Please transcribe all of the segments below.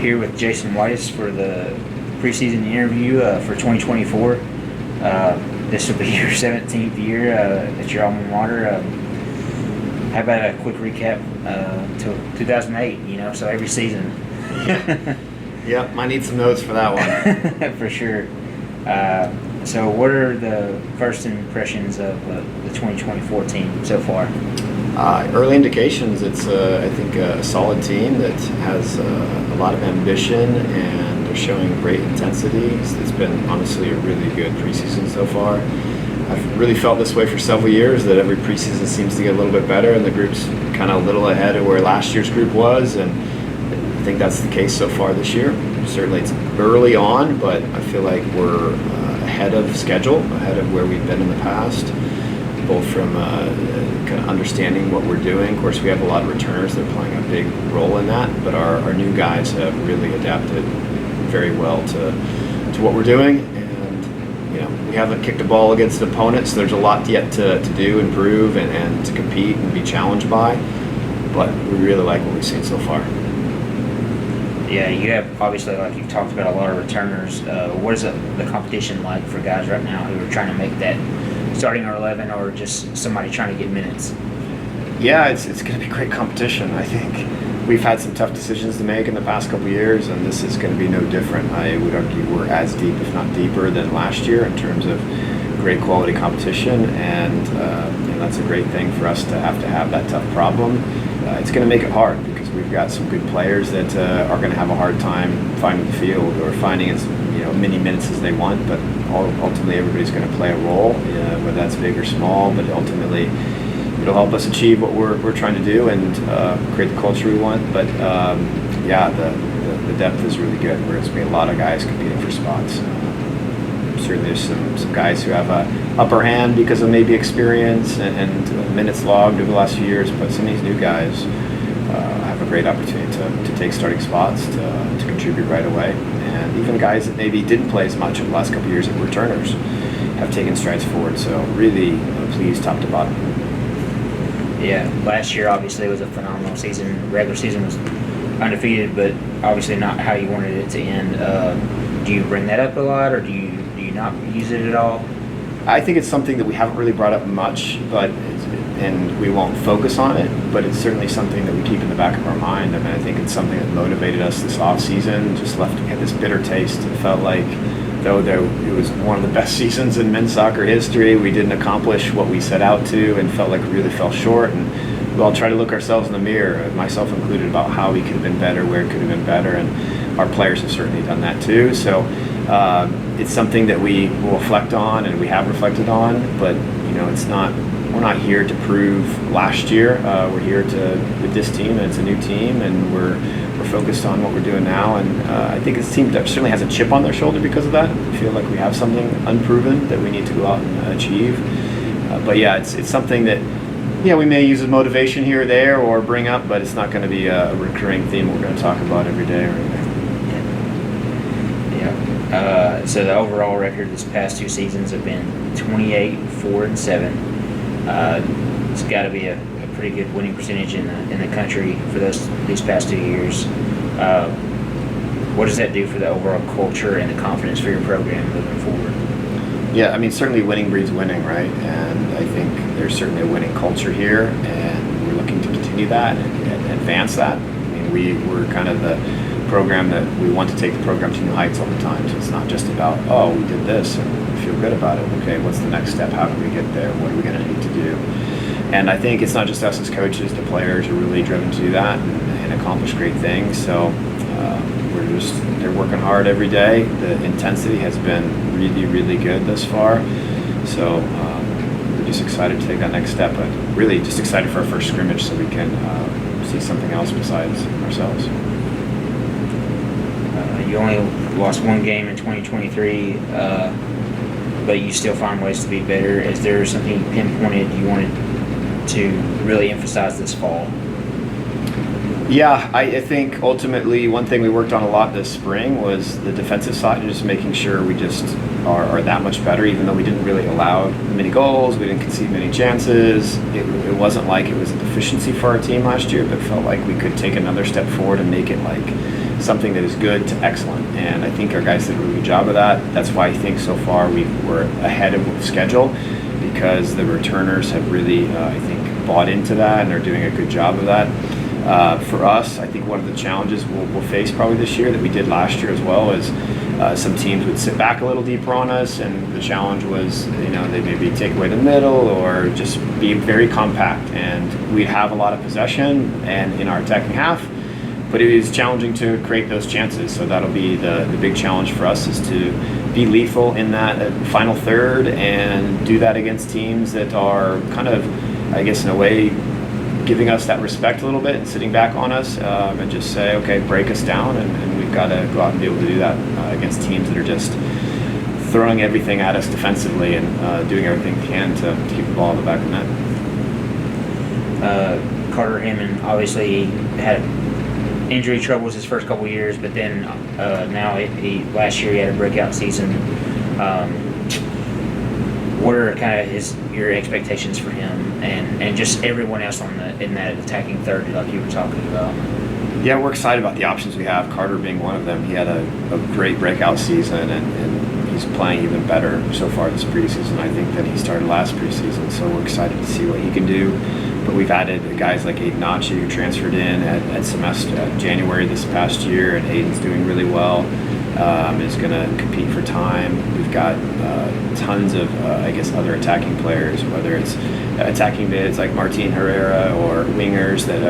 here with Jason Weides for the preseason interview for 2024. This will be your 17th year at your alma mater. How about a quick recap till 2008? So every season. Yep, might need some notes for that one. For sure. So what are the first impressions of the 2024 team so far? Early indications, it's I think a solid team that has a lot of ambition and they're showing great intensity. It's been honestly a really good preseason so far. I've really felt this way for several years, that every preseason seems to get a little bit better and the group's kind of a little ahead of where last year's group was, and I think that's the case so far this year. Certainly it's early on, but I feel like we're ahead of schedule, ahead of where we've been in the past, both from kind of understanding what we're doing. Of course, we have a lot of returners that are playing a big role in that, but our new guys have really adapted very well to what we're doing. And we haven't kicked a ball against opponents. So there's a lot yet to do and prove and to compete and be challenged by, but we really like what we've seen so far. Yeah, you have, obviously, like you've talked about, a lot of returners. What is the competition like for guys right now who are trying to make that starting our 11, or just somebody trying to get minutes? Yeah, it's going to be great competition. I think we've had some tough decisions to make in the past couple of years, and this is going to be no different. I would argue we're as deep, if not deeper, than last year in terms of great quality competition, and that's a great thing for us to have that tough problem. It's going to make it hard because we've got some good players that are going to have a hard time finding the field or finding as many minutes as they want, but ultimately everybody's going to play a role, whether that's big or small, but ultimately it'll help us achieve what we're trying to do and create the culture we want. But the depth is really good. There's going to be a lot of guys competing for spots. Certainly there's some guys who have a upper hand because of maybe experience and minutes logged over the last few years, but some of these new guys have a great opportunity to take starting spots, to contribute right away. And even guys that maybe didn't play as much over the last couple of years at returners have taken strides forward. So really pleased top to bottom. Yeah, last year obviously was a phenomenal season. Regular season was undefeated, but obviously not how you wanted it to end. Do you bring that up a lot, or do you not use it at all? I think it's something that we haven't really brought up much, and we won't focus on it, but it's certainly something that we keep in the back of our mind. I mean, I think it's something that motivated us this off-season, just left had this bitter taste. It felt like, though it was one of the best seasons in men's soccer history, we didn't accomplish what we set out to and felt like we really fell short. And we all try to look ourselves in the mirror, myself included, about how we could have been better, where it could have been better, and our players have certainly done that too. So it's something that we will reflect on, and we have reflected on, but we're not here to prove last year. We're here with this team, and it's a new team, and we're focused on what we're doing now. And I think this team certainly has a chip on their shoulder because of that. I feel like we have something unproven that we need to go out and achieve. But yeah, it's something that we may use as motivation here or there or bring up, but it's not going to be a recurring theme we're going to talk about every day or anything. So the overall record this past two seasons have been 28, 4, and 7. It's got to be a pretty good winning percentage in the country for these past 2 years. What does that do for the overall culture and the confidence for your program moving forward? Yeah, I mean, certainly winning breeds winning, right? And I think there's certainly a winning culture here, and we're looking to continue that and advance that. I mean, we're kind of the program that we want to take the program to new heights all the time. So it's not just about, we did this and we feel good about it. Okay, what's the next step? How do we get there? What are we going to need to do? And I think it's not just us as coaches. The players are really driven to do that and accomplish great things. So they're working hard every day. The intensity has been really, really good thus far. So we're just excited to take that next step, but really just excited for our first scrimmage so we can see something else besides ourselves. You only lost one game in 2023, but you still find ways to be better. Is there something you pinpointed you wanted to really emphasize this fall? Yeah, I think ultimately one thing we worked on a lot this spring was the defensive side, and just making sure we just are that much better, even though we didn't really allow many goals, we didn't concede many chances. It wasn't like it was a deficiency for our team last year, but felt like we could take another step forward and make it like something that is good to excellent. And I think our guys did a really good job of that. That's why I think so far we're ahead of schedule, because the returners have really, I think, bought into that and are doing a good job of that. For us, I think one of the challenges we'll face probably this year that we did last year as well is some teams would sit back a little deeper on us, and the challenge was, they maybe take away the middle or just be very compact, and we'd have a lot of possession and in our attacking half, but it is challenging to create those chances. So that'll be the big challenge for us, is to be lethal in that final third and do that against teams that are kind of, I guess in a way, giving us that respect a little bit and sitting back on us, and just say, okay, break us down, and we've got to go out and be able to do that against teams that are just throwing everything at us defensively and doing everything they can to keep the ball in the back of the net. Carter Hammond obviously had injury troubles his first couple years, but then now last year he had a breakout season. What are kind of your expectations for him and just everyone else in that attacking third, like you were talking about? Yeah, we're excited about the options we have, Carter being one of them. He had a great breakout season, and he's playing even better so far this preseason, I think, than he started last preseason. So we're excited to see what he can do. But we've added guys like Aiden Nachi, who transferred in at January this past year, and Aiden's doing really well. Is going to compete for time. We've got tons of, other attacking players, whether it's attacking mids like Martin Herrera or wingers that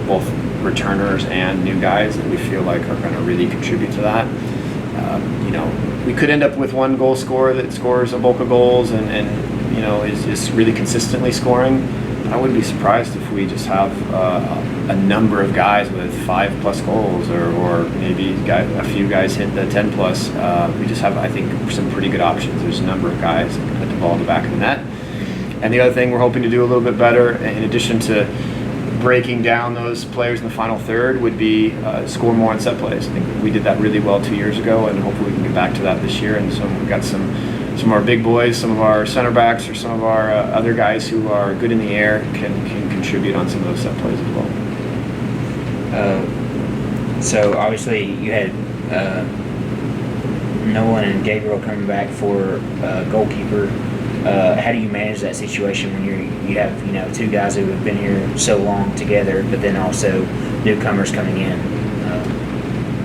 both returners and new guys that we feel like are going to really contribute to that. We could end up with one goal scorer that scores a bulk of goals and is really consistently scoring. I wouldn't be surprised if we just have a number of guys with 5+ goals, or maybe a few guys hit the 10+. We just have, I think, some pretty good options. There's a number of guys that can put the ball in the back of the net. And the other thing we're hoping to do a little bit better, in addition to breaking down those players in the final third, would be score more on set plays. I think we did that really well 2 years ago, and hopefully we can get back to that this year. And so we've got some of our big boys, some of our center backs, or some of our other guys who are good in the air can contribute on some of those set plays as well. So obviously you had Nolan and Gabriel coming back for goalkeeper. How do you manage that situation when you have two guys who have been here so long together, but then also newcomers coming in?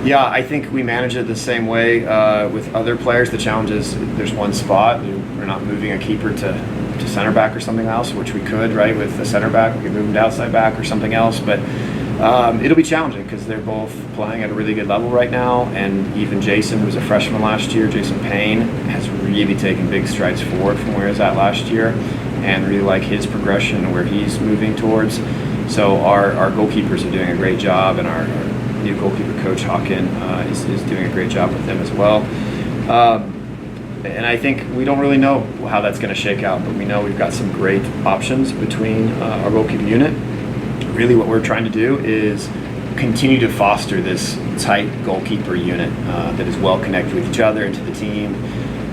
Yeah, I think we manage it the same way with other players. The challenge is there's one spot. We're not moving a keeper to center back or something else, which we could, right? With the center back, we could move him to outside back or something else. But it'll be challenging because they're both playing at a really good level right now. And even Jason, who was a freshman last year, Jason Payne, has really taken big strides forward from where he was at last year, and really like his progression and where he's moving towards. So our goalkeepers are doing a great job, and our new goalkeeper coach Hawken is doing a great job with them as well. And I think we don't really know how that's going to shake out, but we know we've got some great options between our goalkeeper unit. Really what we're trying to do is continue to foster this tight goalkeeper unit that is well connected with each other and to the team,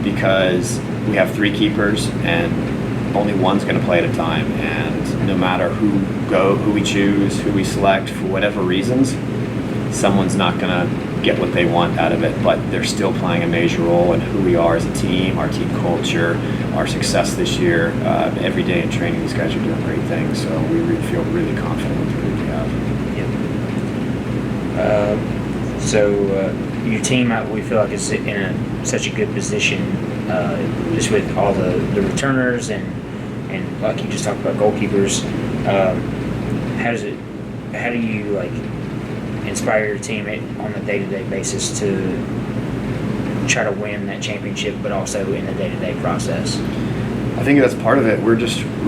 because we have 3 keepers and only one's going to play at a time, and no matter who we choose, who we select, for whatever reasons, someone's not going to get what they want out of it, but they're still playing a major role in who we are as a team, our team culture, our success this year. Every day in training, these guys are doing great things, so we feel really confident with the group we have. Yep. So your team, we feel like, is in such a good position, just with all the returners and like you just talked about, goalkeepers. How do you inspire your team on a day-to-day basis to try to win that championship, but also in the day-to-day process? I think that's part of it. We're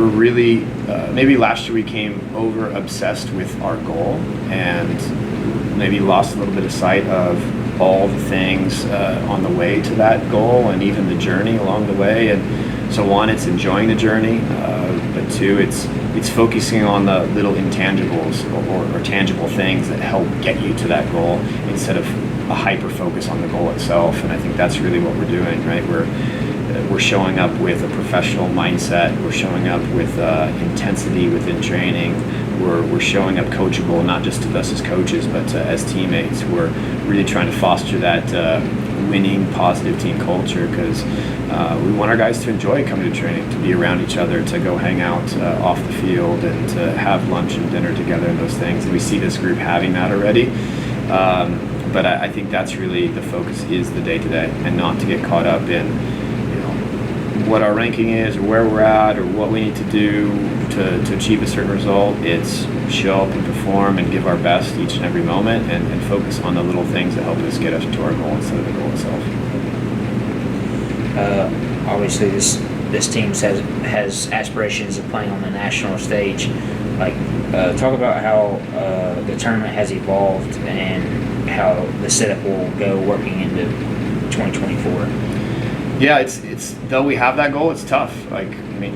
really maybe last year we came over obsessed with our goal and maybe lost a little bit of sight of all the things on the way to that goal, and even the journey along the way. And so one, it's enjoying the journey, but two, it's focusing on the little intangibles or tangible things that help get you to that goal, instead of a hyper focus on the goal itself. And I think that's really what we're doing, right? We're showing up with a professional mindset. We're showing up with intensity within training. we're showing up coachable, not just to us as coaches, but as teammates. We're really trying to foster that winning, positive team culture, because we want our guys to enjoy coming to training, to be around each other, to go hang out off the field, and to have lunch and dinner together and those things. And we see this group having that already. But I think that's really the focus, is the day-to-day, and not to get caught up in what our ranking is or where we're at or what we need to do to achieve a certain result. It's show up and perform and give our best each and every moment, and focus on the little things that help us get us to our goal instead of the goal itself. Obviously, this team has aspirations of playing on the national stage. Talk about how the tournament has evolved and how the setup will go working into 2024. Yeah, it's though we have that goal, it's tough.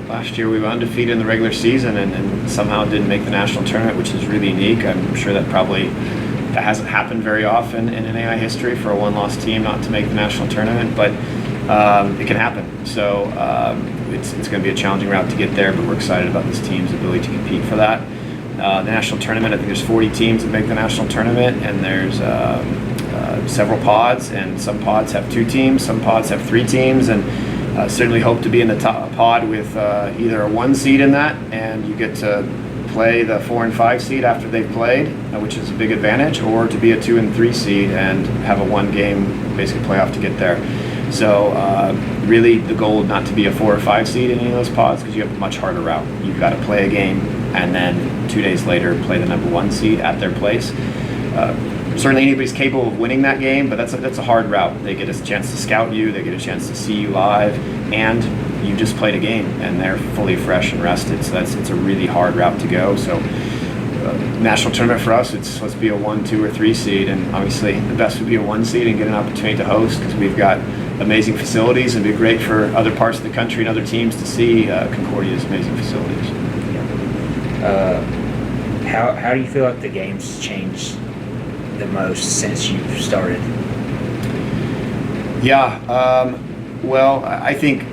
Last year we were undefeated in the regular season and somehow didn't make the national tournament, which is really unique. I'm sure that hasn't happened very often in NAI history for a one-loss team not to make the national tournament, but it can happen. So it's going to be a challenging route to get there, but we're excited about this team's ability to compete for that. The national tournament, I think there's 40 teams that make the national tournament, and there's several pods, and some pods have 2 teams, some pods have 3 teams, and certainly hope to be in the top pod with either a 1 seed in that, and you get to play the 4 and 5 seed after they've played, which is a big advantage, or to be a 2 and 3 seed and have a 1 game basically playoff to get there. So really the goal not to be a 4 or 5 seed in any of those pods, because you have a much harder route. You've got to play a game and then 2 days later play the number 1 seed at their place. Certainly anybody's capable of winning that game, but that's a hard route. They get a chance to scout you, they get a chance to see you live, and you just played a game and they're fully fresh and rested. So it's a really hard route to go. So national tournament for us, it's supposed to be a 1, 2, or 3 seed, and obviously the best would be a 1 seed and get an opportunity to host, because we've got amazing facilities, and it'd be great for other parts of the country and other teams to see Concordia's amazing facilities. How do you feel like the game's changed the most since you've started? Yeah, well, I think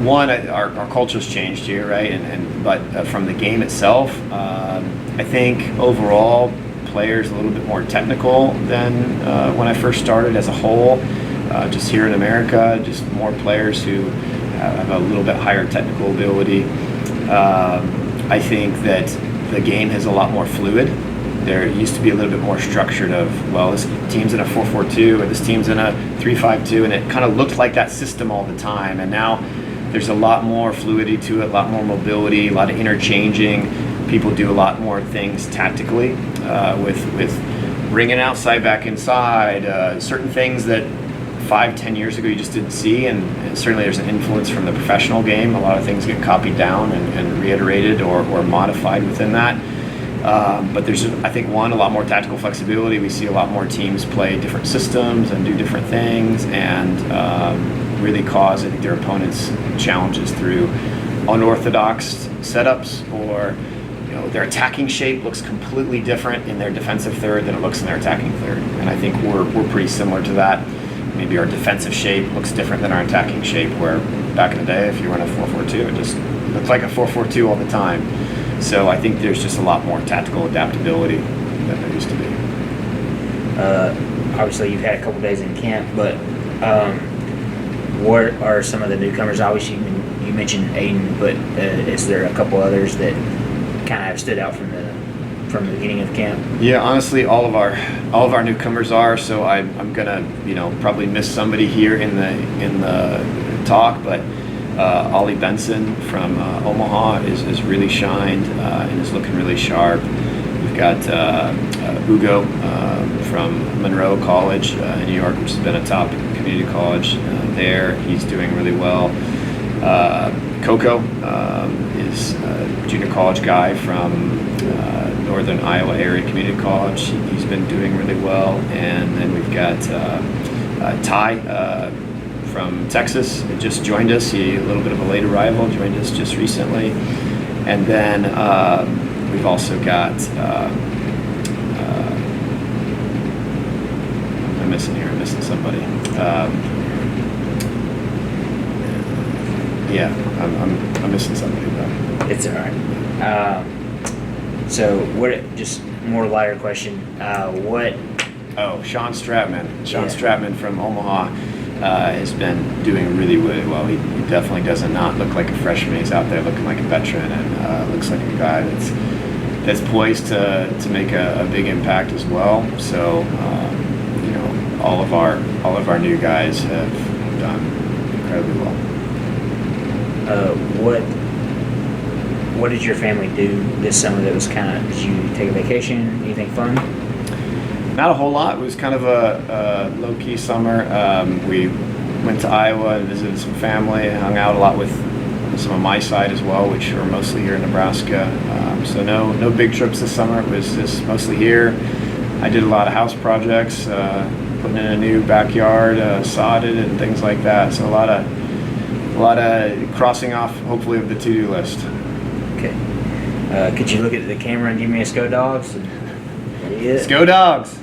one, our culture's changed here, right? But from the game itself, I think overall players a little bit more technical than when I first started as a whole. Just here in America, just more players who have a little bit higher technical ability. I think that the game is a lot more fluid. There used to be a little bit more structured of, well, this team's in a 4-4-2 or this team's in a 3-5-2, and it kind of looked like that system all the time. And now there's a lot more fluidity to it, a lot more mobility, a lot of interchanging. People do a lot more things tactically with bringing outside back inside, certain things that 5-10 years ago you just didn't see, and certainly there's an influence from the professional game. A lot of things get copied down and reiterated or modified within that. But there's, I think, one, a lot more tactical flexibility. We see a lot more teams play different systems and do different things, and really cause, I think, their opponents challenges through unorthodox setups, or their attacking shape looks completely different in their defensive third than it looks in their attacking third. And I think we're pretty similar to that. Maybe our defensive shape looks different than our attacking shape, where back in the day, if you run a 4-4-2, it just looked like a 4-4-2 all the time. So I think there's just a lot more tactical adaptability than there used to be. Obviously, you've had a couple days in camp, but what are some of the newcomers? Obviously, you mentioned Aiden, but is there a couple others that kind of have stood out from the beginning of camp? Yeah, honestly, all of our newcomers are. So I'm gonna probably miss somebody here in the talk, but Ollie Benson from Omaha is really shined and is looking really sharp. We've got Ugo from Monroe College in New York, which has been a top community college there. He's doing really well. Coco is a junior college guy from Northern Iowa Area Community College. He's been doing really well. And then we've got Ty from Texas, who just joined us. He a little bit of a late arrival, joined us just recently. And then we've also got I'm missing somebody. Yeah, I'm missing somebody though. It's all right. So what? Just more lighter question. What? Oh, Sean Stratman. Sean Yeah. Stratman from Omaha has been doing really, really well. He definitely does not look like a freshman. He's out there looking like a veteran, and looks like a guy that's poised to make a big impact as well. So, you know, all of our new guys have done incredibly well. What did your family do this summer that was kind of? Did you take a vacation? Anything fun? Not a whole lot. It was kind of a low-key summer. We went to Iowa and visited some family, hung out a lot with some of my side as well, which are mostly here in Nebraska. So no big trips this summer. It was just mostly here. I did a lot of house projects, putting in a new backyard, sodded and things like that. So a lot of crossing off, hopefully, of the to-do list. Okay. Could you look at the camera and give me a Go Dogs? Let's go Dogs!